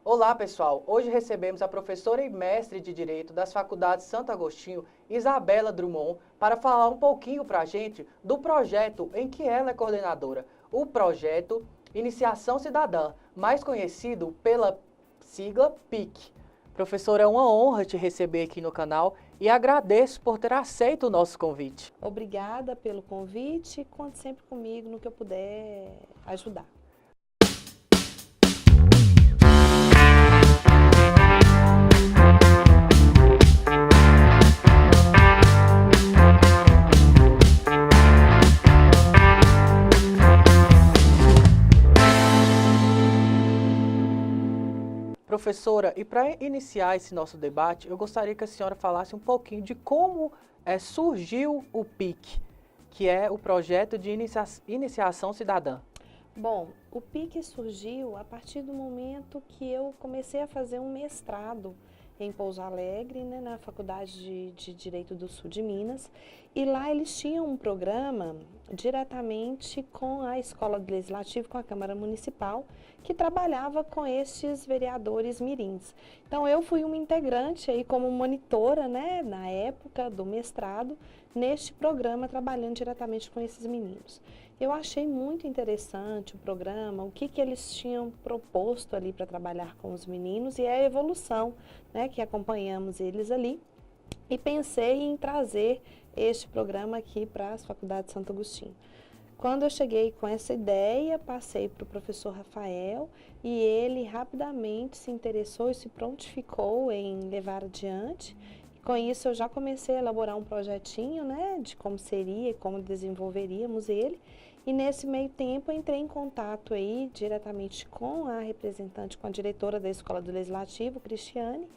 Olá, pessoal! Hoje recebemos a professora e mestre de Direito das Faculdades Santo Agostinho, Isabela Drummond, para falar um pouquinho para a gente do projeto em que ela é coordenadora, o projeto Iniciação Cidadã, mais conhecido pela sigla PIC. Professora, é uma honra te receber aqui no canal e agradeço por ter aceito o nosso convite. Obrigada pelo convite e conte sempre comigo no que eu puder ajudar. Professora, e para iniciar esse nosso debate, eu gostaria que a senhora falasse um pouquinho de como surgiu o PIC, que é o Projeto de Iniciação Cidadã. Bom, o PIC surgiu a partir do momento que eu comecei a fazer um mestrado em Pouso Alegre, né, na Faculdade de Direito do Sul de Minas, e lá eles tinham um programa diretamente com a Escola do Legislativo, com a Câmara Municipal, que trabalhava com estes vereadores mirins. Então eu fui uma integrante aí como monitora, né, na época do mestrado, neste programa, trabalhando diretamente com esses meninos. Eu achei muito interessante o programa, o que eles tinham proposto ali para trabalhar com os meninos e a evolução, né, que acompanhamos eles ali. E pensei em trazer este programa aqui para as faculdades de Santo Agostinho. Quando eu cheguei com essa ideia, passei para o professor Rafael e ele rapidamente se interessou e se prontificou em levar adiante. Com isso, eu já comecei a elaborar um projetinho, né, de como seria e como desenvolveríamos ele. E nesse meio tempo, eu entrei em contato aí diretamente com a representante, com a diretora da Escola do Legislativo, Cristiane,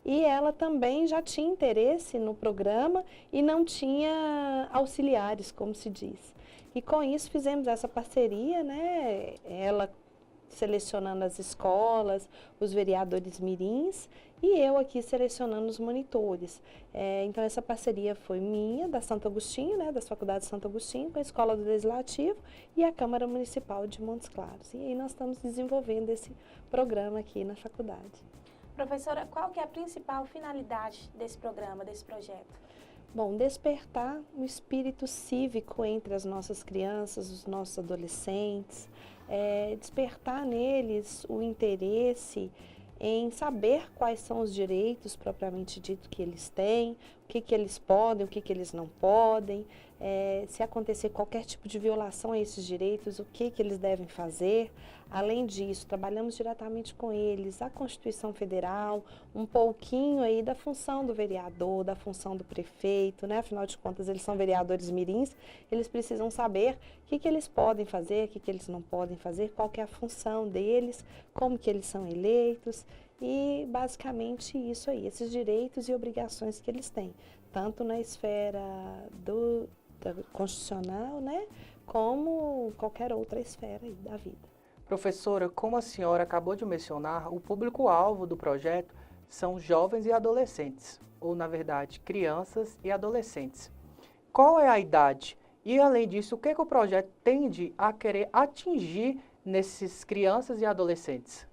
e ela também já tinha interesse no programa e não tinha auxiliares, como se diz. E com isso fizemos essa parceria, né, ela selecionando as escolas, os vereadores mirins e eu aqui selecionando os monitores. Então essa parceria foi minha, da Santo Agostinho, né, das faculdades de Santo Agostinho, com a Escola do Legislativo e a Câmara Municipal de Montes Claros. E aí nós estamos desenvolvendo esse programa aqui na faculdade. Professora, qual que é a principal finalidade desse programa, desse projeto? Bom, despertar um espírito cívico entre as nossas crianças, os nossos adolescentes, despertar neles o interesse em saber quais são os direitos propriamente dito que eles têm, o que eles podem, o que eles não podem, se acontecer qualquer tipo de violação a esses direitos, o que eles devem fazer. Além disso, trabalhamos diretamente com eles a Constituição Federal, um pouquinho aí da função do vereador, da função do prefeito, né? Afinal de contas, eles são vereadores mirins, eles precisam saber o que eles podem fazer, o que eles não podem fazer, qual que é a função deles, como que eles são eleitos e basicamente isso aí, esses direitos e obrigações que eles têm, tanto na esfera da constitucional, né, como qualquer outra esfera aí da vida. Professora, como a senhora acabou de mencionar, o público-alvo do projeto são jovens e adolescentes, ou na verdade, crianças e adolescentes. Qual é a idade? E além disso, o que o projeto tende a querer atingir nesses crianças e adolescentes?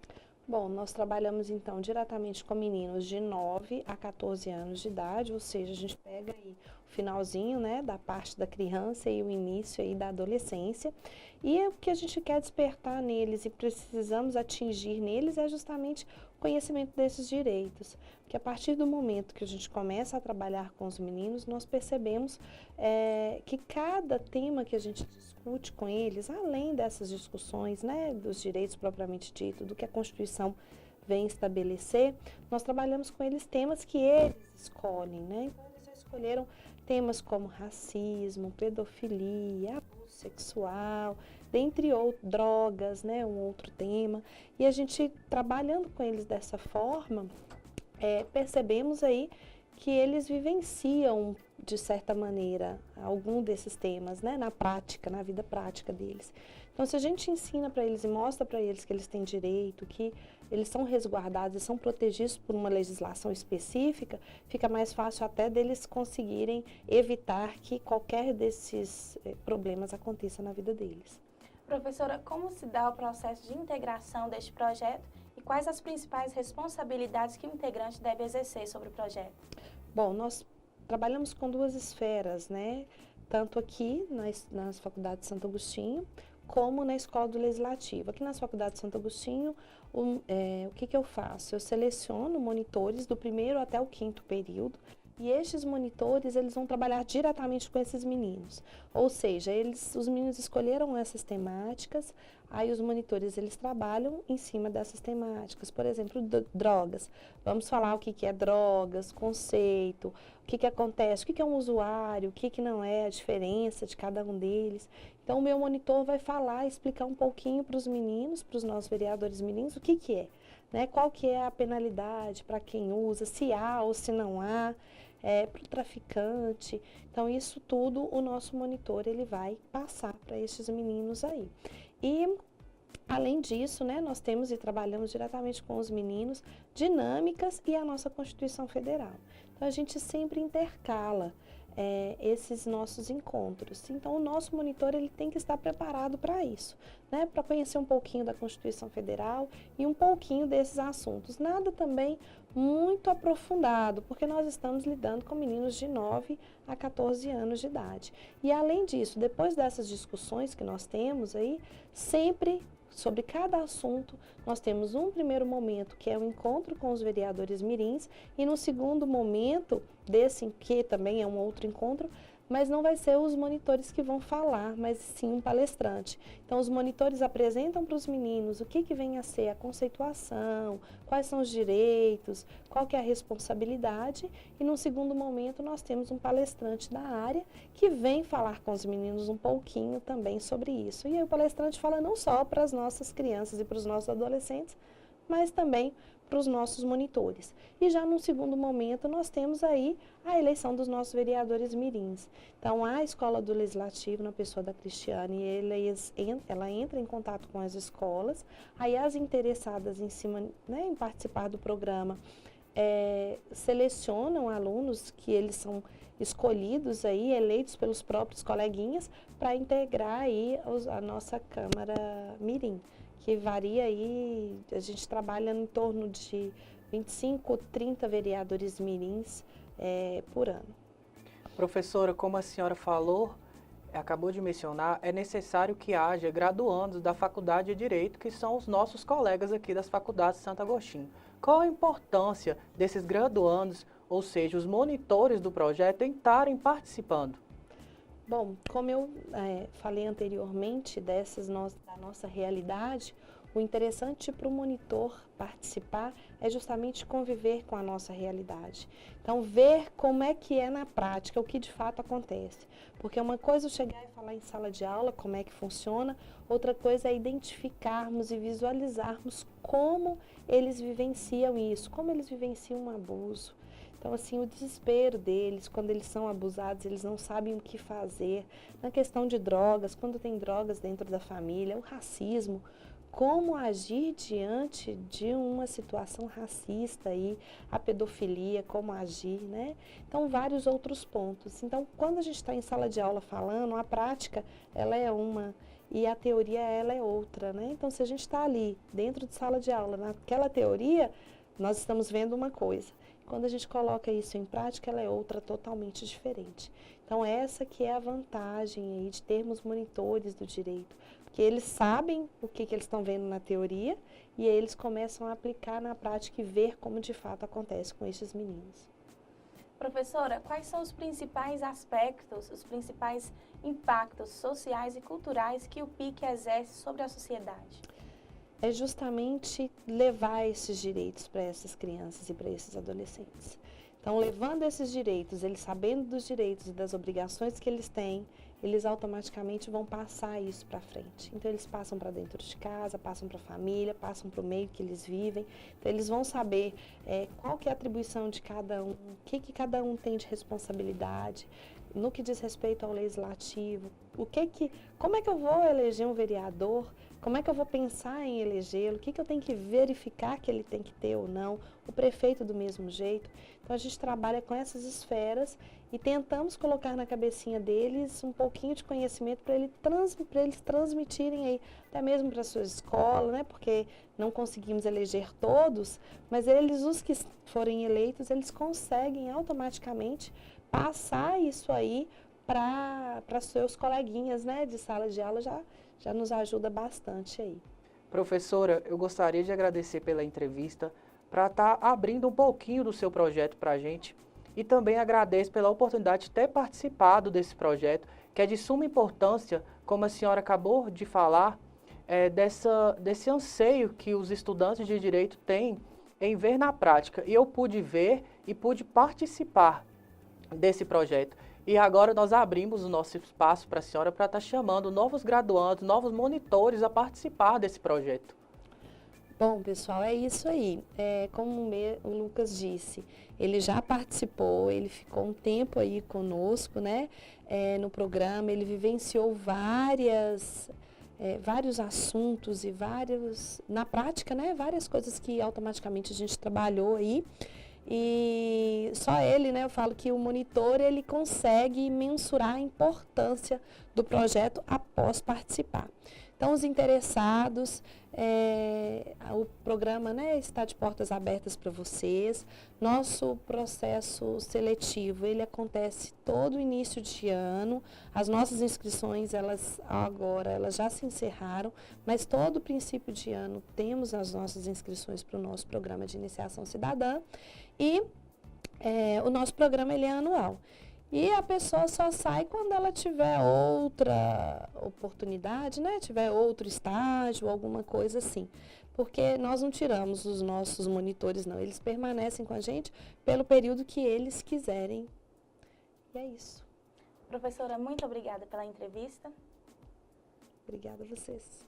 Bom, nós trabalhamos então diretamente com meninos de 9 a 14 anos de idade, ou seja, a gente pega aí o finalzinho, né, da parte da criança e o início aí da adolescência. E o que a gente quer despertar neles e precisamos atingir neles é justamente o conhecimento desses direitos. Porque a partir do momento que a gente começa a trabalhar com os meninos, nós percebemos que cada tema que a gente discute com eles, além dessas discussões, né, dos direitos propriamente dito, do que a Constituição vem estabelecer, nós trabalhamos com eles temas que eles escolhem, né? Então, eles já escolheram temas como racismo, pedofilia, abuso sexual, dentre outros, drogas, né, um outro tema. E a gente, trabalhando com eles dessa forma, percebemos aí que eles vivenciam, de certa maneira, algum desses temas, né, na prática, na vida prática deles. Então, se a gente ensina para eles e mostra para eles que eles têm direito, que eles são resguardados e são protegidos por uma legislação específica, fica mais fácil até deles conseguirem evitar que qualquer desses problemas aconteça na vida deles. Professora, como se dá o processo de integração deste projeto e quais as principais responsabilidades que o integrante deve exercer sobre o projeto? Bom, nós trabalhamos com duas esferas, né? Tanto aqui nas faculdades de Santo Agostinho, como na Escola do Legislativo. Aqui nas faculdades de Santo Agostinho, o que eu faço? Eu seleciono monitores do primeiro até o quinto período, e estes monitores, eles vão trabalhar diretamente com esses meninos. Ou seja, os meninos escolheram essas temáticas, aí os monitores, eles trabalham em cima dessas temáticas. Por exemplo, drogas. Vamos falar o que é drogas, conceito, o que acontece, o que é um usuário, o que não é, a diferença de cada um deles. Então, o meu monitor vai falar, explicar um pouquinho para os meninos, para os nossos vereadores meninos, o que é, né? Qual que é a penalidade para quem usa, se há ou se não há, para o traficante. Então, isso tudo o nosso monitor ele vai passar para esses meninos aí. E, além disso, né, nós temos e trabalhamos diretamente com os meninos dinâmicas e a nossa Constituição Federal. Então, a gente sempre intercala esses nossos encontros. Então, o nosso monitor ele tem que estar preparado para isso, né? Para conhecer um pouquinho da Constituição Federal e um pouquinho desses assuntos. Nada também muito aprofundado, porque nós estamos lidando com meninos de 9 a 14 anos de idade. E, além disso, depois dessas discussões que nós temos aí, sempre sobre cada assunto, nós temos um primeiro momento, que é o encontro com os vereadores mirins, e no segundo momento, desse que também é um outro encontro, mas não vai ser os monitores que vão falar, mas sim um palestrante. Então, os monitores apresentam para os meninos o que vem a ser a conceituação, quais são os direitos, qual que é a responsabilidade, e no segundo momento nós temos um palestrante da área que vem falar com os meninos um pouquinho também sobre isso. E aí o palestrante fala não só para as nossas crianças e para os nossos adolescentes, mas também para os nossos monitores. E já no segundo momento nós temos aí a eleição dos nossos vereadores mirins. Então a Escola do Legislativo, na pessoa da Cristiane, ela entra em contato com as escolas, aí as interessadas em cima, né, em participar do programa, selecionam alunos que eles são escolhidos aí, eleitos pelos próprios coleguinhas, para integrar aí a nossa Câmara Mirim, que varia aí, a gente trabalha em torno de 25, 30 vereadores mirins por ano. Professora, como a senhora falou, acabou de mencionar, é necessário que haja graduandos da Faculdade de Direito, que são os nossos colegas aqui das faculdades de Santo Agostinho. Qual a importância desses graduandos, ou seja, os monitores do projeto, em estarem participando? Bom, como eu falei anteriormente da nossa realidade, o interessante para o monitor participar é justamente conviver com a nossa realidade. Então, ver como é que é na prática, o que de fato acontece. Porque uma coisa é chegar e falar em sala de aula, como é que funciona, outra coisa é identificarmos e visualizarmos como eles vivenciam isso, como eles vivenciam um abuso. Então, assim, o desespero deles, quando eles são abusados, eles não sabem o que fazer. Na questão de drogas, quando tem drogas dentro da família, o racismo, como agir diante de uma situação racista aí, a pedofilia, como agir, né? Então, vários outros pontos. Então, quando a gente está em sala de aula falando, a prática, ela é uma e a teoria, ela é outra, né? Então, se a gente está ali, dentro de sala de aula, naquela teoria, nós estamos vendo uma coisa. Quando a gente coloca isso em prática, ela é outra totalmente diferente. Então, essa que é a vantagem aí de termos monitores do direito, porque eles sabem o que eles estão vendo na teoria e aí eles começam a aplicar na prática e ver como de fato acontece com esses meninos. Professora, quais são os principais aspectos, os principais impactos sociais e culturais que o PIC exerce sobre a sociedade? É justamente levar esses direitos para essas crianças e para esses adolescentes. Então, levando esses direitos, eles sabendo dos direitos e das obrigações que eles têm, eles automaticamente vão passar isso para frente. Então, eles passam para dentro de casa, passam para a família, passam para o meio que eles vivem. Então, eles vão saber qual que é a atribuição de cada um, o que cada um tem de responsabilidade, no que diz respeito ao legislativo, como é que eu vou eleger um vereador, Como é que eu vou pensar em elegê-lo? O que eu tenho que verificar que ele tem que ter ou não? O prefeito do mesmo jeito. Então, a gente trabalha com essas esferas e tentamos colocar na cabecinha deles um pouquinho de conhecimento para eles transmitirem aí, até mesmo para a sua escola, né? Porque não conseguimos eleger todos, mas os que forem eleitos, eles conseguem automaticamente passar isso aí para seus coleguinhas, né, de sala de aula, já nos ajuda bastante aí. Professora, eu gostaria de agradecer pela entrevista, para estar abrindo um pouquinho do seu projeto para a gente, e também agradeço pela oportunidade de ter participado desse projeto, que é de suma importância, como a senhora acabou de falar, desse anseio que os estudantes de Direito têm em ver na prática. E eu pude ver e pude participar desse projeto. E agora nós abrimos o nosso espaço para a senhora para estar chamando novos graduandos, novos monitores a participar desse projeto. Bom, pessoal, é isso aí. Como o Lucas disse, ele já participou, ele ficou um tempo aí conosco, né, no programa, ele vivenciou vários assuntos e na prática, né, várias coisas que automaticamente a gente trabalhou aí. E só ele, né, eu falo que o monitor, ele consegue mensurar a importância do projeto após participar. Então, os interessados, o programa, né, está de portas abertas para vocês. Nosso processo seletivo, ele acontece todo início de ano. As nossas inscrições, elas já se encerraram, mas todo princípio de ano temos as nossas inscrições para o nosso programa de iniciação cidadã. E o nosso programa, ele é anual. E a pessoa só sai quando ela tiver outra oportunidade, né? Tiver outro estágio, alguma coisa assim. Porque nós não tiramos os nossos monitores, não. Eles permanecem com a gente pelo período que eles quiserem. E é isso. Professora, muito obrigada pela entrevista. Obrigada a vocês.